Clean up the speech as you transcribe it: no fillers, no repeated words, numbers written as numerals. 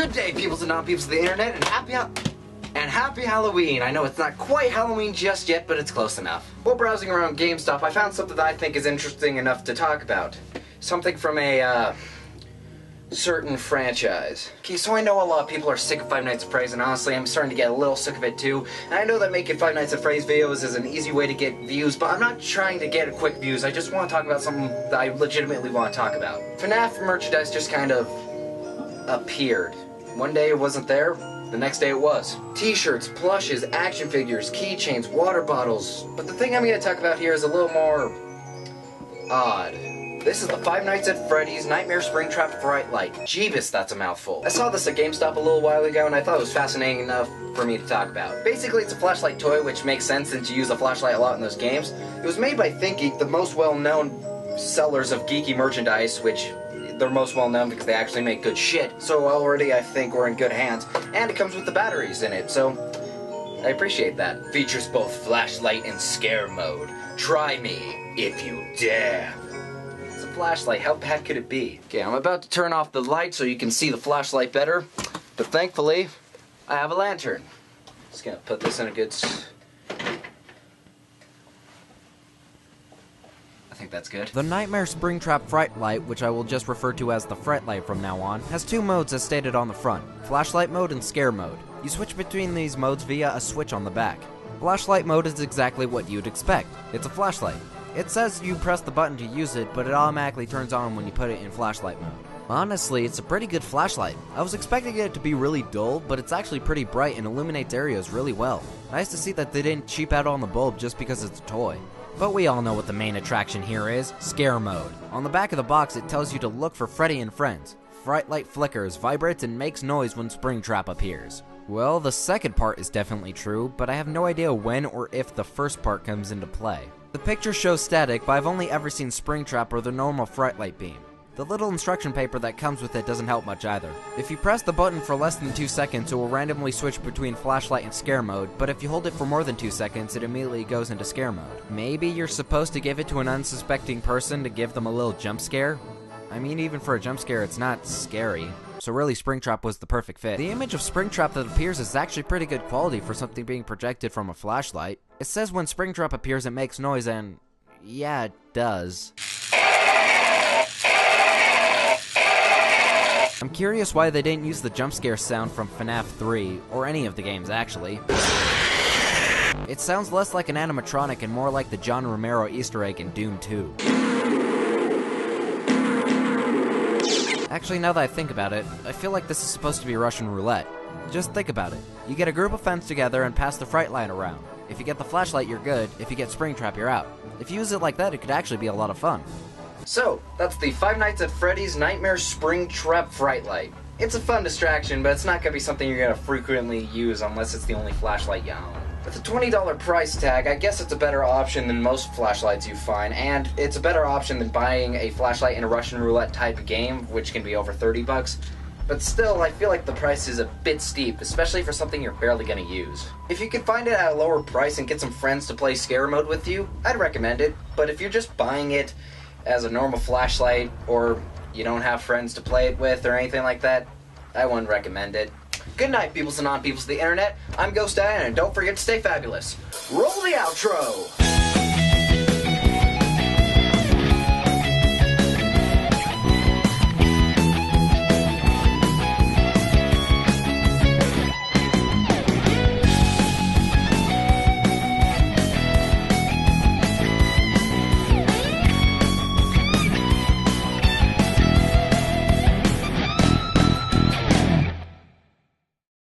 Good day, peoples and non-peoples of the internet, and happy Halloween. I know it's not quite Halloween just yet, but it's close enough. While browsing around GameStop, I found something that I think is interesting enough to talk about. Something from a, certain franchise. Okay, so I know a lot of people are sick of Five Nights at Freddy's, and honestly, I'm starting to get a little sick of it too. And I know that making Five Nights at Freddy's videos is an easy way to get views, but I'm not trying to get quick views. I just want to talk about something that I legitimately want to talk about. FNAF merchandise just kind of appeared. One day it wasn't there, the next day it was. T-shirts, plushes, action figures, keychains, water bottles. But the thing I'm going to talk about here is a little more odd. This is the Five Nights at Freddy's Nightmare Springtrap Frightlight. Jeebus, that's a mouthful. I saw this at GameStop a little while ago and I thought it was fascinating enough for me to talk about. Basically, it's a flashlight toy, which makes sense since you use a flashlight a lot in those games. It was made by ThinkGeek, the most well-known sellers of geeky merchandise, which they're most well known because they actually make good shit. So already I think we're in good hands. And it comes with the batteries in it, so I appreciate that. Features both flashlight and scare mode. Try me if you dare. It's a flashlight, how bad could it be? Okay, I'm about to turn off the light so you can see the flashlight better. But thankfully, I have a lantern. Just gonna put this in a good... I think that's good. The Nightmare Springtrap Frightlight, which I will just refer to as the Frightlight from now on, has two modes as stated on the front, flashlight mode and scare mode. You switch between these modes via a switch on the back. Flashlight mode is exactly what you'd expect. It's a flashlight. It says you press the button to use it, but it automatically turns on when you put it in flashlight mode. Honestly, it's a pretty good flashlight. I was expecting it to be really dull, but it's actually pretty bright and illuminates areas really well. Nice to see that they didn't cheap out on the bulb just because it's a toy. But we all know what the main attraction here is, scare mode. On the back of the box it tells you to look for Freddy and friends. Frightlight flickers, vibrates, and makes noise when Springtrap appears. Well, the second part is definitely true, but I have no idea when or if the first part comes into play. The picture shows static, but I've only ever seen Springtrap or the normal Frightlight beam. The little instruction paper that comes with it doesn't help much either. If you press the button for less than 2 seconds, it will randomly switch between flashlight and scare mode, but if you hold it for more than 2 seconds, it immediately goes into scare mode. Maybe you're supposed to give it to an unsuspecting person to give them a little jump scare? I mean, even for a jump scare, it's not scary. So really, Springtrap was the perfect fit. The image of Springtrap that appears is actually pretty good quality for something being projected from a flashlight. It says when Springtrap appears it makes noise and... yeah, it does. I'm curious why they didn't use the jump scare sound from FNAF 3, or any of the games actually. It sounds less like an animatronic and more like the John Romero Easter egg in Doom 2. Actually, now that I think about it, I feel like this is supposed to be Russian roulette. Just think about it. You get a group of friends together and pass the Frightlight around. If you get the flashlight, you're good. If you get Springtrap, you're out. If you use it like that, it could actually be a lot of fun. So, that's the Five Nights at Freddy's Nightmare Springtrap Frightlight. It's a fun distraction, but it's not going to be something you're going to frequently use unless it's the only flashlight you own. With a $20 price tag, I guess it's a better option than most flashlights you find, and it's a better option than buying a flashlight in a Russian roulette type game, which can be over 30 bucks. But still, I feel like the price is a bit steep, especially for something you're barely going to use. If you could find it at a lower price and get some friends to play scare mode with you, I'd recommend it, but if you're just buying it as a normal flashlight, or you don't have friends to play it with or anything like that, I wouldn't recommend it. Good night, peoples and non-peoples of the internet. I'm Ghost Diane, and don't forget to stay fabulous. Roll the outro!